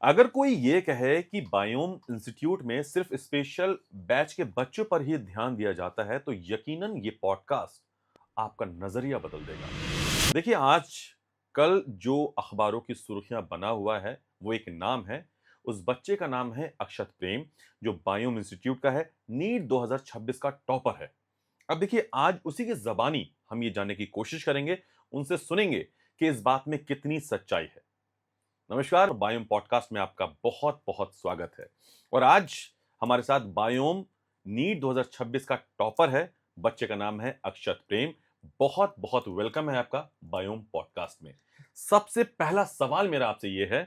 अगर कोई ये कहे कि बायोम इंस्टीट्यूट में सिर्फ स्पेशल बैच के बच्चों पर ही ध्यान दिया जाता है, तो यकीनन ये पॉडकास्ट आपका नजरिया बदल देगा। देखिए, आज कल जो अखबारों की सुर्खियां बना हुआ है, वो एक नाम है। उस बच्चे का नाम है अक्षत प्रेम, जो बायोम इंस्टीट्यूट का है, नीट 2026 का टॉपर है। अब देखिए, आज उसी की जबानी हम ये जानने की कोशिश करेंगे, उनसे सुनेंगे कि इस बात में कितनी सच्चाई है। नमस्कार, बायोम पॉडकास्ट में आपका बहुत बहुत स्वागत है। और आज हमारे साथ बायोम नीट 2026 का टॉपर है, बच्चे का नाम है अक्षत प्रेम। बहुत बहुत वेलकम है आपका बायोम पॉडकास्ट में। सबसे पहला सवाल मेरा आपसे यह है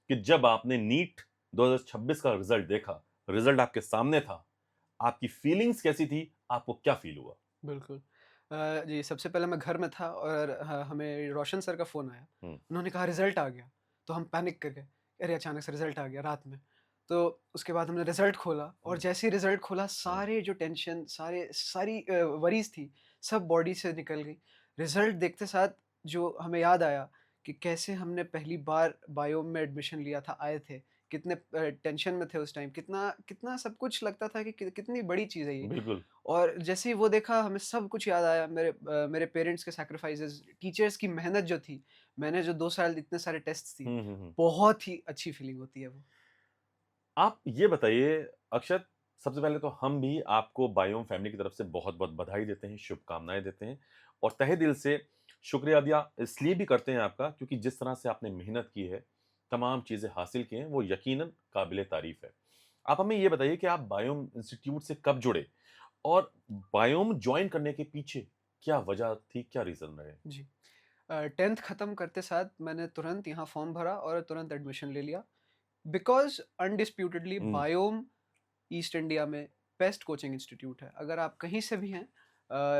कि जब आपने नीट 2026 का रिजल्ट देखा, रिजल्ट आपके सामने था, आपकी फीलिंग्स कैसी थी? आपको क्या फील हुआ? बिल्कुल। जी, सबसे पहले मैं घर में था और हमें रोशन सर का फ़ोन आया। हम्म। उन्होंने कहा रिज़ल्ट आ गया, तो हम पैनिक कर गए। अरे! अचानक से रिज़ल्ट आ गया रात में। तो उसके बाद हमने रिज़ल्ट खोला और हम्म। जैसे ही रिज़ल्ट खोला हम्म। सारे जो टेंशन सारी वरीज़ थी, सब बॉडी से निकल गई। रिज़ल्ट देखते साथ जो हमें याद आया कि कैसे हमने पहली बार बायो में एडमिशन लिया था, आए थे। कितने टेंशन में थे उस टाइम, कितना कितना सब कुछ लगता था कि कितनी बड़ी चीज़ है ये। बिल्कुल। और जैसे ही वो देखा हमें सब कुछ याद आया मेरे पेरेंट्स के सैक्रिफाइसेस, टीचर्स की मेहनत जो थी, मैंने जो 2 साल इतने सारे टेस्ट्स दिए, हम्म। बहुत ही अच्छी फीलिंग होती है वो। आप ये बताइए अक्षत, सबसे पहले तो हम भी आपको बायोम फैमिली की तरफ से बहुत-बहुत बधाई देते हैं, शुभकामनाएँ देते हैं और तहे दिल से शुक्रिया अदा इसलिए भी करते हैं आपका क्योंकि जिस तरह से आपने मेहनत की है, तमाम चीज़ें हासिल की हैं, वो यकीनन काबिल-ए-तारीफ़ है। आप हमें ये बताइए कि आप बायोम इंस्टीट्यूट से कब जुड़े और बायोम जॉइन करने के पीछे क्या वजह थी, क्या रीज़न रहे? जी। 10th खत्म करते साथ मैंने तुरंत यहाँ फॉर्म भरा और तुरंत एडमिशन ले लिया। बिकॉज़ अनडिस्प्यूटेडली हुँ। बायोम ईस्ट इंडिया में बेस्ट कोचिंग इंस्टीट्यूट है। अगर आप कहीं से भी हैं,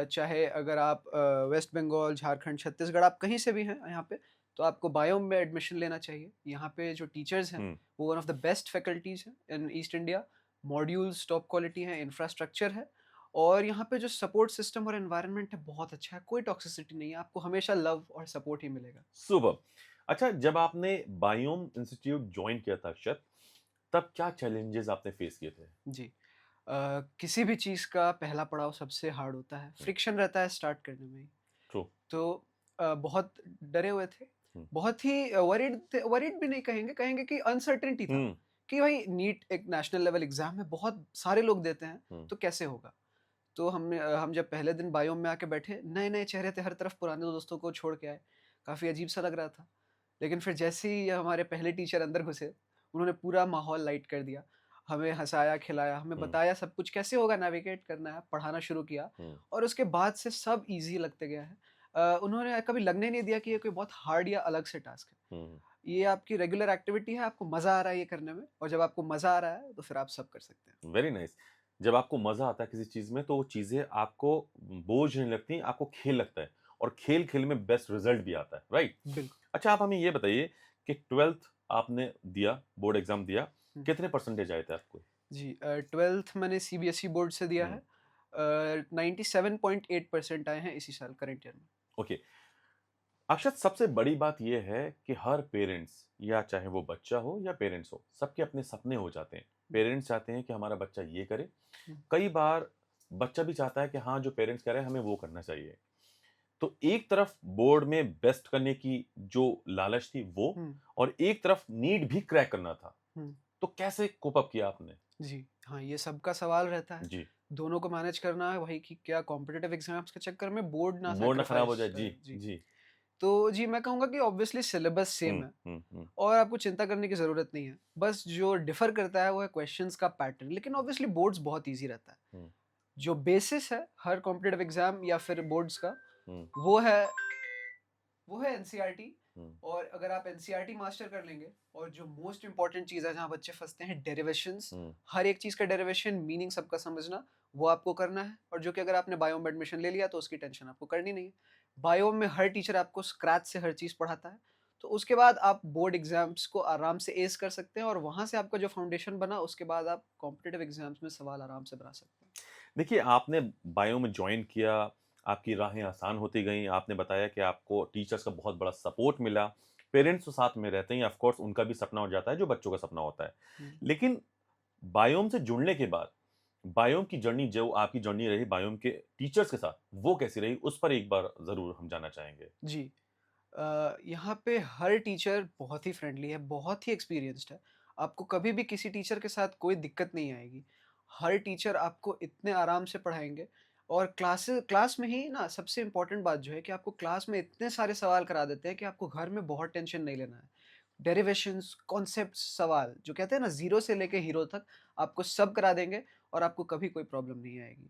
चाहे अगर आप वेस्ट बंगाल, झारखंड, छत्तीसगढ़ आप कहीं से भी हैं यहाँ पे, तो आपको बायोम में एडमिशन लेना चाहिए। यहाँ पे जो टीचर्स हैं, हुँ। वो one of the best faculties हैं in east India. Modules top quality हैं, इंफ्रास्ट्रक्चर है और यहाँ पे जो सपोर्ट सिस्टम और एनवायरनमेंट है बहुत अच्छा है। कोई टॉक्सिसिटी नहीं है, आपको हमेशा लव और सपोर्ट ही मिलेगा। सुपर्ब! अच्छा, जब आपने बायोम इंस्टीट्यूट जॉइन किया था अक्षत, तब क्या चैलेंजेस आपने फेस किए थे? जी। किसी भी चीज़ का पहला पड़ाव सबसे हार्ड होता है। हुँ। फ्रिक्शन रहता है स्टार्ट करने में ही। ट्रू। तो बहुत डरे हुए थे। हुँ। बहुत ही वरीड भी नहीं कहेंगे, कहेंगे कि अनसर्टेनिटी था हुँ। कि भाई नीट एक नेशनल लेवल एग्ज़ाम है, बहुत सारे लोग देते हैं, हुँ। तो कैसे होगा? तो हम जब पहले दिन बायो में आके बैठे, नए-नए चेहरे थे हर तरफ, पुराने दोस्तों को छोड़ के आए। काफ़ी अजीब-सा लग रहा था। लेकिन फिर जैसे ही हमारे पहले टीचर अंदर घुसे, उन्होंने पूरा माहौल लाइट कर दिया। हमें हँसाया, खिलाया, हमें हुँ। बताया सब कुछ कैसे होगा, नेविगेट करना है, पढ़ाना शुरू किया हुँ। और उसके बाद से सब ईज़ी लगते गया है। उन्होंने कभी लगने नहीं दिया कि ये कोई बहुत हार्ड या अलग से टास्क है। हुँ। ये आपकी रेगुलर एक्टिविटी है, आपको मज़ा आ रहा है ये करने में और जब आपको मज़ा आ रहा है, तो फिर आप सब कर सकते हैं। Very nice. जब आपको मज़ा आता है किसी चीज़ में तो वो चीज़ें आपको बोझ नहीं लगती, आपको खेल लगता है और खेल-खेल में बेस्ट रिज़ल्ट भी आता है, राइट? बिल्कुल। अच्छा, आप हमें ये बताइए कि 12th आपने दिया, बोर्ड एग्ज़ाम दिया, हुँ। कितने परसेंटेज आए थे आपको? जी 12th मैंने सीबीएसई बोर्ड से दिया हुँ। है। 97.8% आए हैं इसी साल करंट ईयर में। ओके। अक्षत, सबसे बड़ी बात ये है कि हर पेरेंट्स या चाहे वो बच्चा हो या पेरेंट्स हो, सबके अपने सपने हो जाते हैं। हुँ, पेरेंट्स चाहते हैं कि हमारा बच्चा ये करे, हुँ, कई बार बच्चा भी चाहता है कि हाँ, जो पेरेंट्स कह रहे हैं हमें वो करना चाहिए। तो एक तरफ बोर्ड में बेस्ट करने की जो लालच थी वो, हुँ, और एक तरफ नीट भी क्रैक करना था। हुँ। तो कैसे कोप अप किया आपने? जी, हाँ, ये सबका सवाल रहता है। जी। दोनों को मैनेज करना है वही कि क्या कॉम्पिटिटिव एग्ज़ाम्स के चक्कर में बोर्ड ना बोर्ड ना खराब हो सैक्रिफाइस जाए। जी। करें। जी। जी। तो जी, मैं कहूँगा कि ऑब्वियसली सिलेबस हुँ। सेम है हुँ। हुँ। और आपको चिंता करने की ज़रूरत नहीं है। बस जो डिफ़र करता है वो है क्वेश्चन्स का पैटर्न, लेकिन ऑब्वियसली बोर्ड्स बहुत ईज़ी रहता है। हुँ। जो बेसिस है हर कॉम्पिटिटिव एग्ज़ाम या फिर बोर्ड्स का, हुँ। वो है वो है एनसीईआरटी। हुँ। और अगर आप एनसीईआरटी मास्टर कर लेंगे और जो मोस्ट इंपॉर्टेंट चीज़ है जहाँ बच्चे फँसते हैं, डेरिवेशंस। हुँ। हर एक चीज़ का डेरिवेशन, मीनिंग सबका समझना, वो आपको करना है और जो कि अगर आपने बायो में एडमिशन ले लिया तो उसकी टेंशन आपको करनी नहीं है। बायो में हर टीचर आपको स्क्रैच से हर चीज़ पढ़ाता है। तो उसके बाद आप बोर्ड एग्ज़ाम्स को आराम से एस कर सकते हैं और वहाँ से आपका जो फाउंडेशन बना उसके बाद आप कॉम्पिटिटिव एग्ज़ाम्स में सवाल आराम से बना सकते हैं। देखिए, आपने बायो में जॉइन किया, आपकी राहें आसान होती गईं, आपने बताया कि आपको टीचर्स का बहुत बड़ा सपोर्ट मिला, पेरेंट्स तो साथ में रहते हैं, ऑफ कोर्स उनका भी सपना हो जाता है जो बच्चों का सपना होता है। हुँ। लेकिन बायोम से जुड़ने के बाद बायोम की जर्नी, जो आपकी जर्नी रही बायोम के टीचर्स के साथ, वो कैसी रही? उस पर एक बार ज़रूर हम जानना चाहेंगे। जी। यहाँ पे हर टीचर बहुत ही फ्रेंडली है, बहुत ही एक्सपीरियंस्ड है। आपको कभी भी किसी टीचर के साथ कोई दिक्कत नहीं आएगी। हर टीचर आपको इतने आराम से पढ़ाएँगे और क्लास में ही ना सबसे इम्पोर्टेंट बात जो है कि आपको क्लास में इतने सारे सवाल करा देते हैं कि आपको घर में बहुत टेंशन नहीं लेना है। डेरिवेशंस, कॉन्सेप्ट्स, सवाल जो कहते हैं ना ज़ीरो से लेके हीरो तक आपको सब करा देंगे और आपको कभी कोई प्रॉब्लम नहीं आएगी।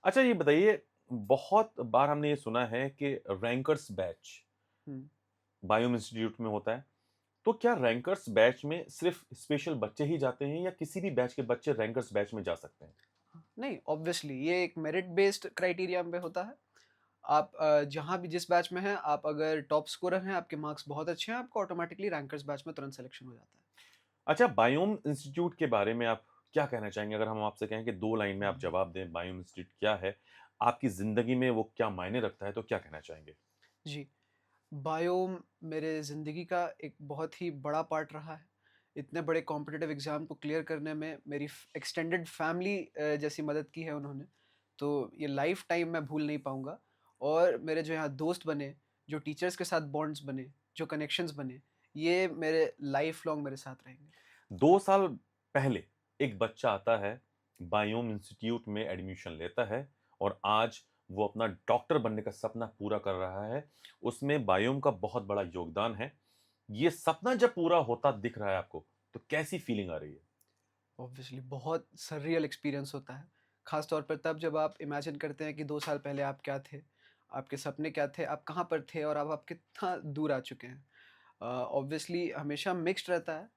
अच्छा ये बताइए, बहुत बार हमने ये सुना है कि रैंकर्स बैच हुँ। बायोम इंस्टीट्यूट में होता है। तो क्या रैंकर्स बैच में सिर्फ स्पेशल बच्चे ही जाते हैं या किसी भी बैच के बच्चे रैंकर्स बैच में जा सकते हैं? नहीं, ऑब्वियसली ये एक मेरिट बेस्ड क्राइटेरिया पे होता है। आप जहाँ भी जिस बैच में हैं, आप अगर टॉप स्कोरर हैं, आपके मार्क्स बहुत अच्छे हैं, आपको ऑटोमैटिकली रैंकर्स बैच में तुरंत सिलेक्शन हो जाता है। अच्छा, बायोम इंस्टीट्यूट के बारे में आप क्या कहना चाहेंगे? अगर हम आपसे कहें कि 2 लाइन में आप हुँ। जवाब दें, बायोम इंस्टीट्यूट क्या है? आपकी ज़िंदगी में वो क्या मायने रखता है, तो क्या कहना चाहेंगे? जी, बायोम मेरे ज़िंदगी का एक बहुत ही बड़ा पार्ट रहा है। इतने बड़े कॉम्पिटिटिव एग्ज़ाम को क्लियर करने में मेरी एक्सटेंडेड फैमिली जैसी मदद की है उन्होंने। तो ये लाइफ़ टाइम मैं भूल नहीं पाऊँगा और मेरे जो यहाँ दोस्त बने, जो टीचर्स के साथ बॉन्ड्स बने, जो कनेक्शंस बने, ये मेरे लाइफ़ लॉन्ग मेरे साथ रहेंगे। 2 साल पहले एक बच्चा आता है, बायोम इंस्टीट्यूट में एडमिशन लेता है और आज वो अपना डॉक्टर बनने का सपना पूरा कर रहा है। उसमें बायोम का बहुत बड़ा योगदान है। ये सपना जब पूरा होता दिख रहा है आपको, तो कैसी फीलिंग आ रही है? ऑब्वियसली बहुत सररियल एक्सपीरियंस होता है। ख़ास तौर पर तब जब आप इमेजिन करते हैं कि 2 साल पहले आप क्या थे, आपके सपने क्या थे, आप कहाँ पर थे और अब आप कितना दूर आ चुके हैं। ऑब्वियसली हमेशा मिक्स्ड रहता है।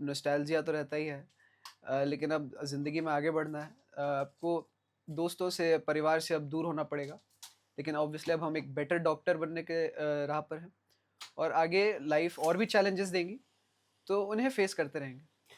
नॉस्टैल्जिया तो रहता ही है। लेकिन अब ज़िंदगी में आगे बढ़ना है। आपको दोस्तों से, परिवार से अब दूर होना पड़ेगा। लेकिन ऑब्वियसली अब हम एक बेटर डॉक्टर बनने के राह पर हैं और आगे लाइफ़ और भी चैलेंजेस देगी, तो उन्हें फेस करते रहेंगे।